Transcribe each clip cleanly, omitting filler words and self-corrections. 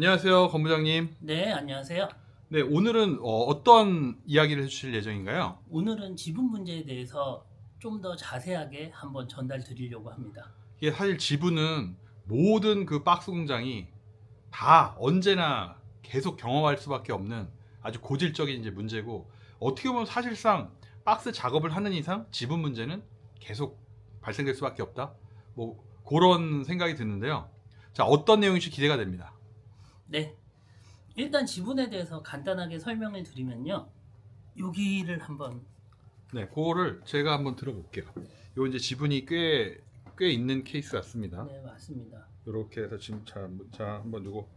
안녕하세요, 건부장님. 네, 안녕하세요. 네, 오늘은 어떤 이야기를 해주실 예정인가요? 오늘은 지분 문제에 대해서 좀 더 자세하게 한번 전달 드리려고 합니다. 이게 사실 지분은 모든 그 박스 공장이 다 언제나 계속 경험할 수밖에 없는 아주 고질적인 이제 문제고, 어떻게 보면 사실상 박스 작업을 하는 이상 지분 문제는 계속 발생될 수밖에 없다. 뭐 그런 생각이 드는데요. 자, 어떤 내용인지 기대가 됩니다. 네, 일단 지분에 대해서 간단하게 설명을 드리면요. 여기를 한번 네, 그거를 제가 한번 들어볼게요. 요 이제 지분이 꽤 있는 케이스 같습니다. 네, 맞습니다. 이렇게 해서 지금 자 한번 두고,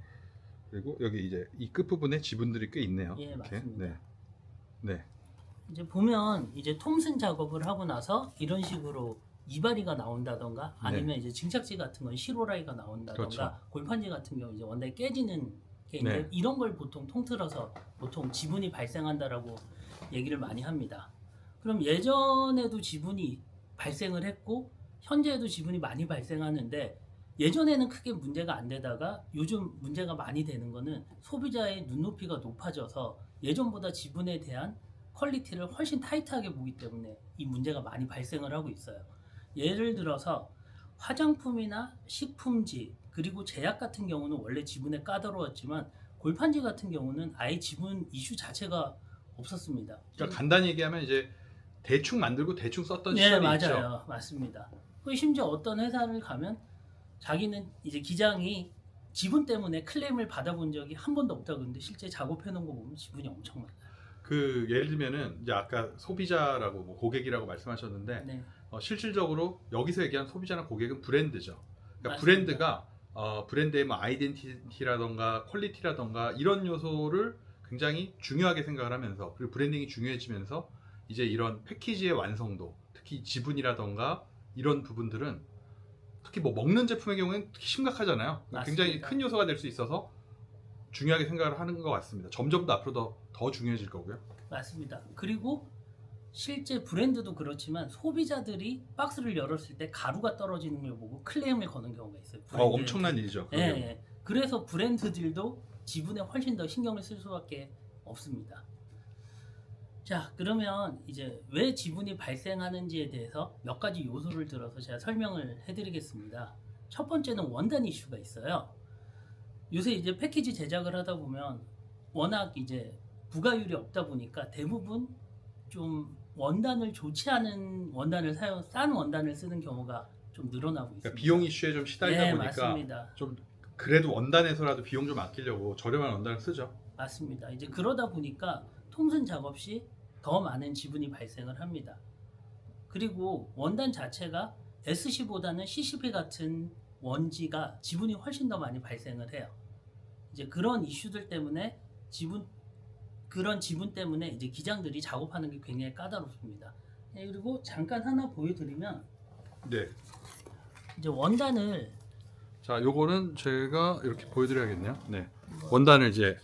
그리고 여기 이제 이 끝부분에 지분들이 꽤 있네요. 예, 이렇게. 맞습니다. 네. 네. 이제 보면 이제 톰슨 작업을 하고 나서 이런 식으로 이발이가 나온다던가 아니면 이제 증착지 같은 건 시로라이가 나온다던가 그렇죠. 골판지 같은 경우 이제 원단이 깨지는 게 있는데 네. 이런 걸 보통 통틀어서 보통 지분이 발생한다라고 얘기를 많이 합니다. 그럼 예전에도 지분이 발생을 했고 현재에도 지분이 많이 발생하는데 예전에는 크게 문제가 안 되다가 요즘 문제가 많이 되는 거는 소비자의 눈높이가 높아져서 예전보다 지분에 대한 퀄리티를 훨씬 타이트하게 보기 때문에 이 문제가 많이 발생을 하고 있어요. 예를 들어서 화장품이나 식품지 그리고 제약 같은 경우는 원래 지분에 까다로웠지만 골판지 같은 경우는 아예 지분 이슈 자체가 없었습니다. 그러니까 간단히 얘기하면 이제 대충 만들고 대충 썼던 네, 시절이 맞아요. 있죠. 맞습니다. 그 심지어 어떤 회사를 가면 자기는 이제 기장이 지분 때문에 클레임을 받아본 적이 한 번도 없다고 그러는데 실제 작업해 놓은 거 보면 지분이 엄청 많아요. 그 예를 들면은 이제 아까 소비자라고 뭐 고객이라고 말씀하셨는데, 네. 실질적으로 여기서 얘기한 소비자나 고객은 브랜드죠. 그러니까 맞습니다. 브랜드가 브랜드의 뭐 아이덴티티라던가 퀄리티라던가 이런 요소를 굉장히 중요하게 생각을 하면서, 그리고 브랜딩이 중요해지면서 이제 이런 패키지의 완성도, 특히 지분이라던가 이런 부분들은 특히 뭐 먹는 제품의 경우에는 특히 심각하잖아요. 굉장히 맞습니다. 큰 요소가 될 수 있어서 중요하게 생각을 하는 것 같습니다. 점점 더 앞으로 더 중요해질 거고요. 맞습니다. 그리고 실제 브랜드도 그렇지만 소비자들이 박스를 열었을 때 가루가 떨어지는 걸 보고 클레임을 거는 경우가 있어요. 브랜드한테. 엄청난 일이죠. 예, 예. 그래서 브랜드들도 지분에 훨씬 더 신경을 쓸 수밖에 없습니다. 자, 그러면 이제 왜 지분이 발생하는지에 대해서 몇 가지 요소를 들어서 제가 설명을 해드리겠습니다. 첫 번째는 원단 이슈가 있어요. 요새 이제 패키지 제작을 하다 보면 워낙 이제 부가율이 없다 보니까 대부분 좀 원단을 좋지 않은 원단을 싼 원단을 쓰는 경우가 좀 늘어나고 있습니다. 그러니까 비용 이슈에 좀 시달리다 네, 보니까 맞습니다. 좀 그래도 원단에서라도 비용 좀 아끼려고 저렴한 원단을 쓰죠. 맞습니다. 이제 그러다 보니까 톰슨 작업 시 더 많은 지분이 발생을 합니다. 그리고 원단 자체가 SC보다는 CCP 같은 원지가 지분이 훨씬 더 많이 발생을 해요. 이제 그런 이슈들 때문에 그런 지분 때문에 이제 기장들이 작업하는 게 굉장히 까다롭습니다. 네, 그리고 잠깐 하나 보여드리면 네. 이제 원단을 자, 요거는 제가 이렇게 보여드려야겠네요. 네. 원단을 이제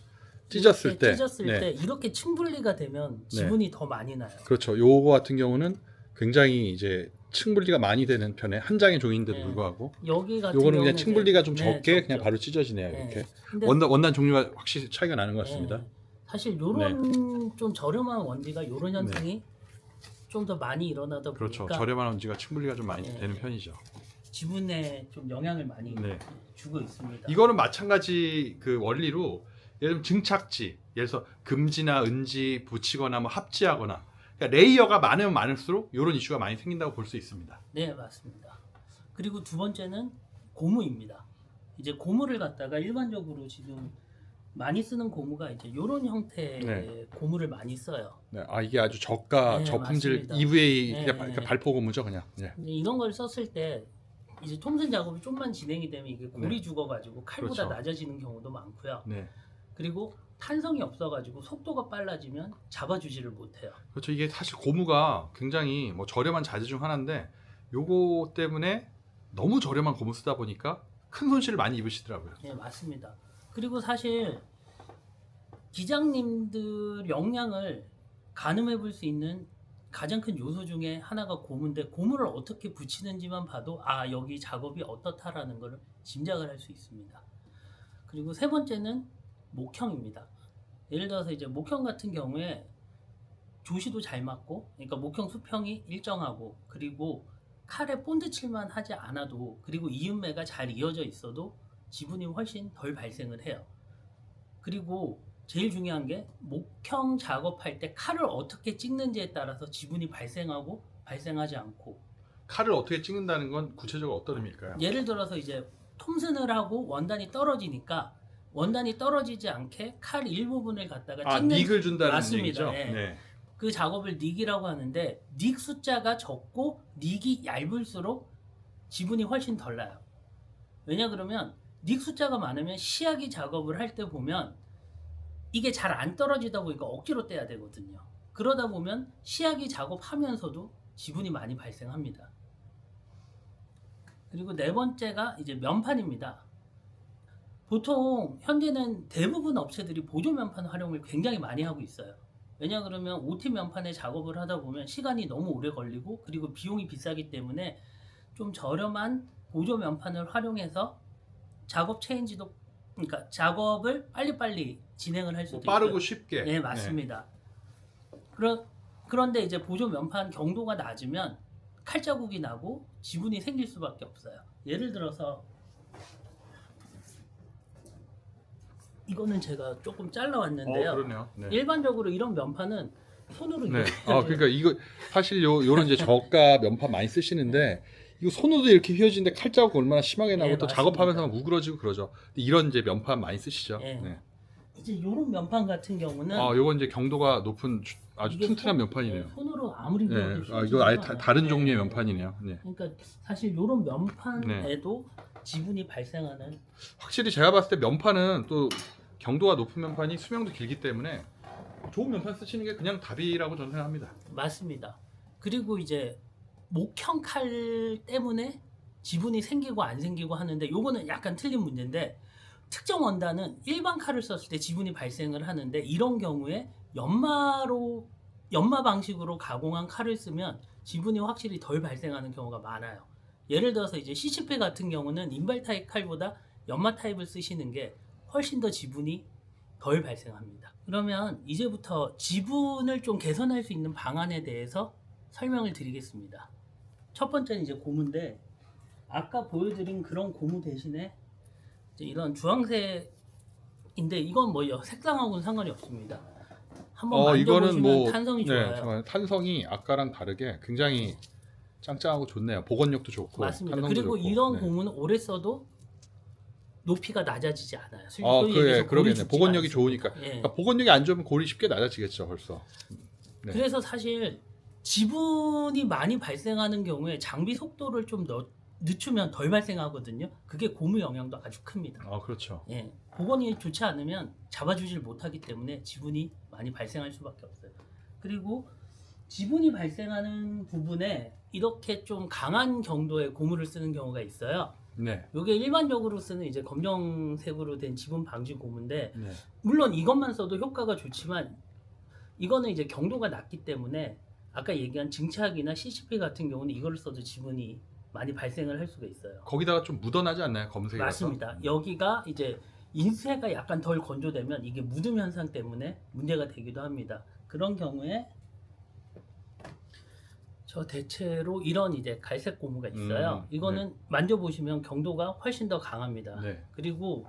찢었을 이렇게 때, 찢었을 네. 때 이렇게 층분리가 되면 지분이 더 많이 나요. 그렇죠. 요거 같은 경우는 굉장히 이제 층분리가 많이 되는 편에 한 장의 종인데도 네. 불구하고 여기 같은 요거는 그냥 경우는 층분리가 좀 이제, 적게 네, 그냥 적죠. 바로 찢어지네요. 네. 이렇게 근데 원단 종류가 확실히 차이가 나는 것 같습니다. 네, 사실 요런 좀 저렴한 원지가 요런 현상이 좀 더 많이 일어나다 그렇죠. 보니까 저렴한 원지가 층분리가 좀 많이 네. 되는 편이죠. 지분에 좀 영향을 많이 네. 주고 있습니다. 이거는 마찬가지 그 원리로, 예를 들면 증착지, 예를 들어서 금지나 은지 붙이거나 뭐 합지하거나, 그러니까 레이어가 많으면 많을수록 이런 이슈가 많이 생긴다고 볼 수 있습니다. 네, 맞습니다. 그리고 두 번째는 고무입니다. 이제 고무를 갖다가 일반적으로 지금 많이 쓰는 고무가 이제 이런 형태의 네. 고무를 많이 써요. 네, 이게 아주 저가 네, 저품질 맞습니다. EVA 네, 그러니까 네. 발포 고무죠, 그냥. 네. 이제 이런 걸 썼을 때 이제 톰슨 작업이 좀만 진행이 되면 이게 골이 죽어가지고 칼보다 그렇죠. 낮아지는 경우도 많고요. 네. 그리고 탄성이 없어가지고 속도가 빨라지면 잡아주지를 못해요. 그렇죠. 이게 사실 고무가 굉장히 뭐 저렴한 자재 중 하나인데, 요거 때문에 너무 저렴한 고무 쓰다 보니까 큰 손실을 많이 입으시더라고요. 네, 맞습니다. 그리고 사실 기장님들 역량을 가늠해 볼 수 있는 가장 큰 요소 중에 하나가 고무인데 고무를 어떻게 붙이는지만 봐도 아 여기 작업이 어떻다라는 걸 짐작을 할 수 있습니다. 그리고 세 번째는 목형입니다. 예를 들어서 이제 목형 같은 경우에 조시도 잘 맞고, 그러니까 목형 수평이 일정하고, 그리고 칼에 본드 칠만 하지 않아도, 그리고 이음매가 잘 이어져 있어도 지분이 훨씬 덜 발생을 해요. 그리고 제일 중요한 게 목형 작업할 때 칼을 어떻게 찍는지에 따라서 지분이 발생하고 발생하지 않고, 칼을 어떻게 찍는다는 건 구체적으로 어떤 의미일까요? 예를 들어서 이제 톰슨을 하고 원단이 떨어지니까 원단이 떨어지지 않게 칼 일부분을 갖다가 아, 찍는, 닉을 준다는 맞습니다. 얘기죠? 예. 네. 그 작업을 닉이라고 하는데, 닉 숫자가 적고 닉이 얇을수록 지분이 훨씬 덜 나요. 왜냐 그러면 닉 숫자가 많으면 시야기 작업을 할 때 보면 이게 잘 안 떨어지다 보니까 억지로 떼야 되거든요. 그러다 보면 시야기 작업하면서도 지분이 많이 발생합니다. 그리고 네 번째가 이제 면판입니다. 보통 현재는 대부분 업체들이 보조 면판 활용을 굉장히 많이 하고 있어요. 왜냐 그러면 OT 면판에 작업을 하다 보면 시간이 너무 오래 걸리고, 그리고 비용이 비싸기 때문에 좀 저렴한 보조 면판을 활용해서 작업 체인지도, 그러니까 작업을 빨리빨리 진행을 할 수도 뭐 빠르고 있고요. 쉽게. 네, 맞습니다. 그런데 이제 보조 면판 경도가 낮으면 칼자국이 나고 지분이 생길 수밖에 없어요. 예를 들어서 이거는 제가 조금 잘라왔는데요. 그러네요. 네. 일반적으로 이런 면판은 손으로 네. 이렇게 그러니까 이거 사실 요런 이제 저가 면판 많이 쓰시는데, 이거 손으로도 이렇게 휘어지는데 칼자국 얼마나 심하게 나고, 네, 또 맞습니다. 작업하면서 막 우그러지고 그러죠. 근데 이런 이제 면판 많이 쓰시죠. 네. 네. 이제 이런 면판 같은 경우는 요건 이제 경도가 높은 아주 이게 튼튼한 면판이네요. 손으로 아무리 네. 그래도 이거 아예 휘어지지가 다른 않아요. 종류의 네. 면판이네요. 네. 그러니까 사실 이런 면판에도 지분이 발생하는, 확실히 제가 봤을 때 면판은 또 경도가 높은 면판이 수명도 길기 때문에 좋은 면판 쓰시는 게 그냥 답이라고 저는 생각합니다. 맞습니다. 그리고 이제 목형 칼 때문에 지분이 생기고 안 생기고 하는데, 요거는 약간 틀린 문제인데, 특정 원단은 일반 칼을 썼을 때 지분이 발생을 하는데, 이런 경우에 연마 방식으로 가공한 칼을 쓰면 지분이 확실히 덜 발생하는 경우가 많아요. 예를 들어서 이제 CCP 같은 경우는 인발 타입 칼보다 연마 타입을 쓰시는 게 훨씬 더 지분이 덜 발생합니다. 그러면 이제부터 지분을 좀 개선할 수 있는 방안에 대해서 설명을 드리겠습니다. 첫 번째는 이제 고무인데, 아까 보여드린 그런 고무 대신에 이제 이런 주황색인데, 이건 뭐 색상하고는 상관이 없습니다. 한번 이거는 만져보시면 뭐 탄성이 네, 좋아요. 정말 탄성이 아까랑 다르게 굉장히 짱짱하고 좋네요. 복원력도 좋고. 맞습니다. 탄성도 그리고 좋고. 이런 네. 고무는 오래 써도 높이가 낮아지지 않아요. 그러겠네. 그러겠네. 복원력이 좋으니까. 예. 그러니까 복원력이 안 좋으면 골이 쉽게 낮아지겠죠, 벌써. 네. 그래서 사실 지분이 많이 발생하는 경우에 장비 속도를 좀 늦추면 덜 발생하거든요. 그게 고무 영향도 아주 큽니다. 그렇죠. 예, 복원이 좋지 않으면 잡아주질 못하기 때문에 지분이 많이 발생할 수밖에 없어요. 그리고 지분이 발생하는 부분에 이렇게 좀 강한 경도의 고무를 쓰는 경우가 있어요. 네. 이게 일반적으로 쓰는 이제 검정색으로 된 지분 방지 고무인데, 네. 물론 이것만 써도 효과가 좋지만 이거는 이제 경도가 낮기 때문에 아까 얘기한 증착이나 CCP 같은 경우는 이걸 써도 지분이 많이 발생을 할 수가 있어요. 거기다가 좀 묻어나지 않나요? 검색이라서. 맞습니다. 여기가 이제 인쇄가 약간 덜 건조되면 이게 묻음 현상 때문에 문제가 되기도 합니다. 그런 경우에 저 대체로 이런 이제 갈색 고무가 있어요. 이거는 만져보시면 경도가 훨씬 더 강합니다. 네. 그리고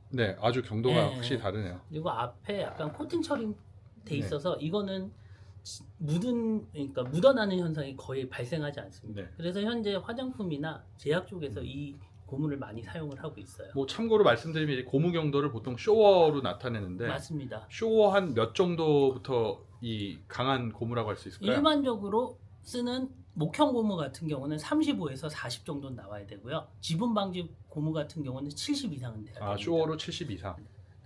네, 아주 경도가 네. 확실히 다르네요. 그리고 앞에 약간 코팅 처리 돼 네. 있어서 이거는 그러니까 묻어나는 현상이 거의 발생하지 않습니다. 네. 그래서 현재 화장품이나 제약 쪽에서 이 고무를 많이 사용을 하고 있어요. 뭐 참고로 말씀드리면 이제 고무 경도를 보통 쇼어로 나타내는데, 맞습니다. 쇼어 한 몇 정도부터 이 강한 고무라고 할 수 있을까요? 일반적으로 쓰는 목형 고무 같은 경우는 35에서 40 정도는 나와야 되고요. 지분 방지 고무 같은 경우는 70 이상은 돼야 됩니다. 쇼어로 70 이상.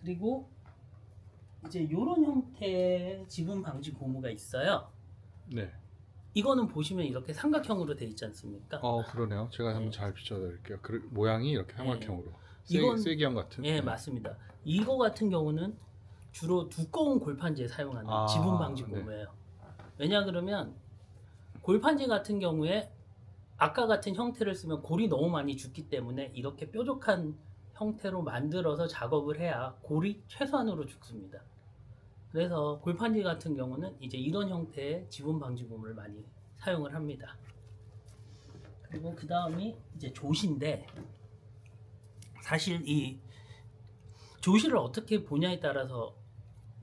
그리고 이제 이런 형태의 지분 방지 고무가 있어요. 네. 이거는 보시면 이렇게 삼각형으로 돼 있지 않습니까? 그러네요. 제가 한번 잘 비춰드릴게요. 모양이 이렇게 삼각형으로. 이건- 쐐기형 같은. 예, 네. 맞습니다. 이거 같은 경우는 주로 두꺼운 골판지에 사용하는 지분 방지 네. 고무예요. 왜냐 그러면 골판지 같은 경우에 아까 같은 형태를 쓰면 골이 너무 많이 죽기 때문에 이렇게 뾰족한 형태로 만들어서 작업을 해야 골이 최소한으로 죽습니다. 그래서 골판지 같은 경우는 이제 이런 형태의 지분 방지 고무를 많이 사용을 합니다. 그리고 그 다음이 이제 조시인데, 사실 이 조시를 어떻게 보냐에 따라서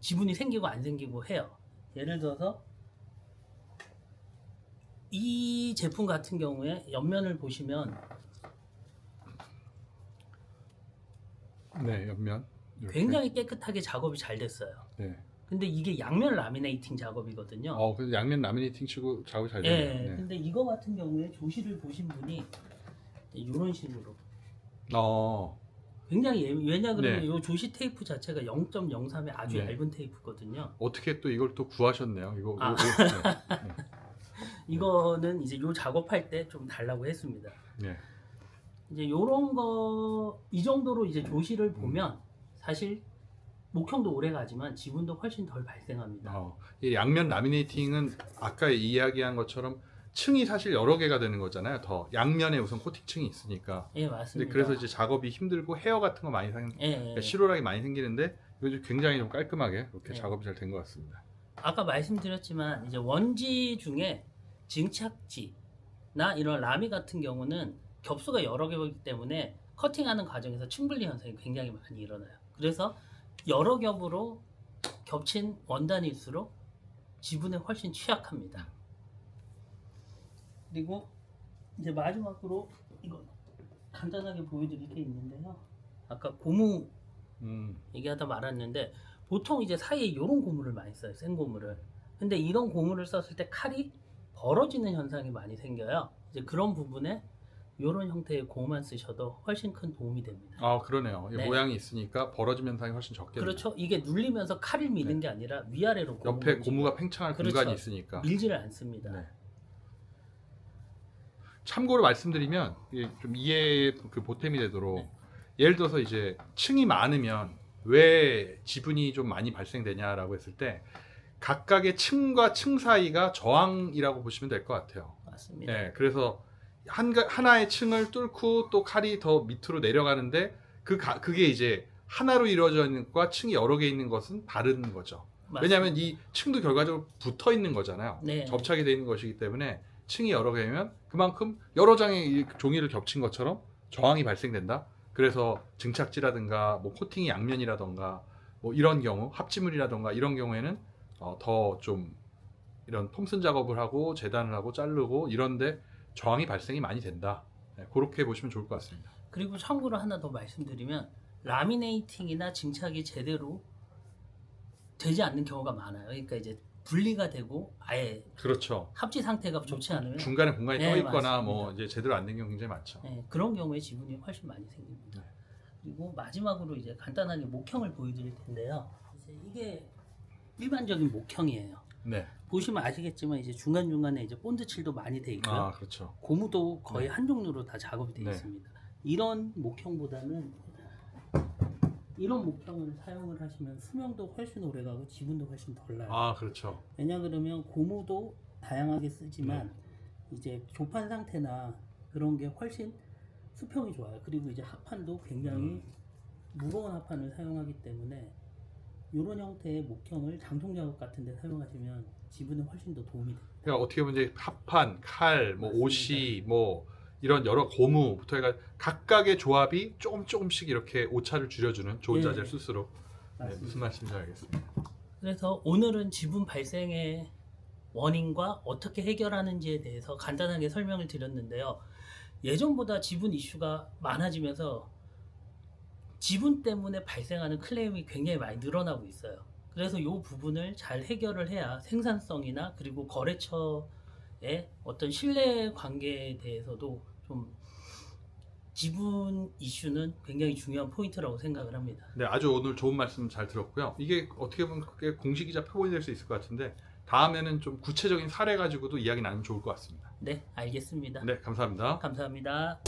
지분이 생기고 안 생기고 해요. 예를 들어서 이 제품 같은 경우에 옆면을 보시면 네, 옆면 이렇게. 굉장히 깨끗하게 작업이 잘 됐어요. 네. 근데 이게 양면 라미네이팅 작업이거든요. 그래서 양면 라미네이팅 치고 작업이 잘 예. 되네요. 네. 근데 이거 같은 경우에 조시를 보신 분이 이런 식으로 굉장히 왜냐 그러면 네. 이 조시 테이프 자체가 0.03의 아주 네. 얇은 테이프거든요. 어떻게 또 이걸 또 구하셨네요. 이거. 아. 네. 이거는 이제 요 작업할 때 좀 달라고 했습니다. 네. 이제 요런 거 이 정도로 이제 조시를 보면 사실 목형도 오래 가지만 지분도 훨씬 덜 발생합니다. 이 양면 라미네이팅은 아까 이야기한 것처럼 층이 사실 여러 개가 되는 거잖아요. 더 양면에 우선 코팅층이 있으니까. 예, 근데 맞습니다. 그래서 이제 작업이 힘들고 헤어 같은 거 많이 예. 실오락이 많이 생기는데 이거 굉장히 좀 깔끔하게 이렇게 네. 작업이 잘 된 것 같습니다. 아까 말씀드렸지만 이제 원지 중에 증착지나 이런 라미 같은 경우는 겹수가 여러 개이기 때문에 커팅하는 과정에서 층분리 현상이 굉장히 많이 일어나요. 그래서 여러 겹으로 겹친 원단일수록 지분에 훨씬 취약합니다. 그리고 이제 마지막으로 이거 간단하게 보여드릴 게 있는데요. 아까 고무 얘기하다 말았는데 보통 이제 사이에 이런 고무를 많이 써요. 센 고무를. 근데 이런 고무를 썼을 때 칼이 벌어지는 현상이 많이 생겨요. 이제 그런 부분에 이런 형태의 고무만 쓰셔도 훨씬 큰 도움이 됩니다. 그러네요. 이 네. 모양이 있으니까 벌어진 현상이 훨씬 적겠네요. 그렇죠. 이게 눌리면서 칼을 미는 게 아니라 위아래로 옆에 고무가 팽창할 그렇죠. 공간이 있으니까. 밀지를 않습니다. 네. 참고로 말씀드리면 이게 좀 이해의 그 보탬이 되도록 네. 예를 들어서 이제 층이 많으면 왜 지분이 좀 많이 발생되냐라고 했을 때 각각의 층과 층 사이가 저항이라고 보시면 될 것 같아요. 맞습니다. 네, 그래서 하나의 층을 뚫고 또 칼이 더 밑으로 내려가는데 그게 이제 하나로 이루어져 있는 것과 층이 여러 개 있는 것은 다른 거죠. 맞습니다. 왜냐하면 이 층도 결과적으로 붙어 있는 거잖아요. 네. 접착이 되어 있는 것이기 때문에 층이 여러 개면 그만큼 여러 장의 이 종이를 겹친 것처럼 저항이 발생된다. 그래서 증착지라든가 뭐 코팅이 양면이라든가 뭐 이런 경우 합지물이라든가 이런 경우에는 더 좀 이런 폼슨 작업을 하고 재단을 하고 자르고 이런데 저항이 발생이 많이 된다. 네, 그렇게 보시면 좋을 것 같습니다. 그리고 참고로 하나 더 말씀드리면 라미네이팅이나 증착이 제대로 되지 않는 경우가 많아요. 그러니까 이제 분리가 되고 아예 그렇죠. 합지 상태가 좋지 않으면 중간에 공간이 네, 떠 있거나 맞습니다. 뭐 이제 제대로 안 된 경우 굉장히 많죠. 네, 그런 경우에 지분이 훨씬 많이 생깁니다. 네. 그리고 마지막으로 이제 간단하게 목형을 보여드릴 텐데요. 이제 이게 일반적인 목형이에요. 네. 보시면 아시겠지만 이제 중간 중간에 이제 본드 칠도 많이 돼 있고요. 그렇죠. 고무도 거의 네. 한 종류로 다 작업이 되어 네. 있습니다. 이런 목형보다는 이런 목형을 사용을 하시면 수명도 훨씬 오래가고 지분도 훨씬 덜 나요. 그렇죠. 왜냐 그러면 고무도 다양하게 쓰지만 이제 조판 상태나 그런 게 훨씬 수평이 좋아요. 그리고 이제 합판도 굉장히 무거운 합판을 사용하기 때문에 이런 형태의 목형을 장통 작업 같은 데 사용하시면 지분에 훨씬 더 도움이 됩니다. 그러니까 어떻게 보면 이제 합판, 칼, 뭐 맞습니다. 옷이 뭐 이런 여러 고무부터 해가 각각의 조합이 조금씩 이렇게 오차를 줄여주는 좋은 예. 자재를 쓸수록 맞습니다. 무슨 말씀인지 알겠습니다. 그래서 오늘은 지분 발생의 원인과 어떻게 해결하는지에 대해서 간단하게 설명을 드렸는데요. 예전보다 지분 이슈가 많아지면서 지분 때문에 발생하는 클레임이 굉장히 많이 늘어나고 있어요. 그래서 이 부분을 잘 해결을 해야 생산성이나 그리고 거래처의 어떤 신뢰 관계에 대해서도 좀 지분 이슈는 굉장히 중요한 포인트라고 생각을 합니다. 네, 아주 오늘 좋은 말씀 잘 들었고요. 이게 어떻게 보면 그게 공식이자 표본이 될 수 있을 것 같은데 다음에는 좀 구체적인 사례 가지고도 이야기 나누면 좋을 것 같습니다. 네, 알겠습니다. 네, 감사합니다. 감사합니다.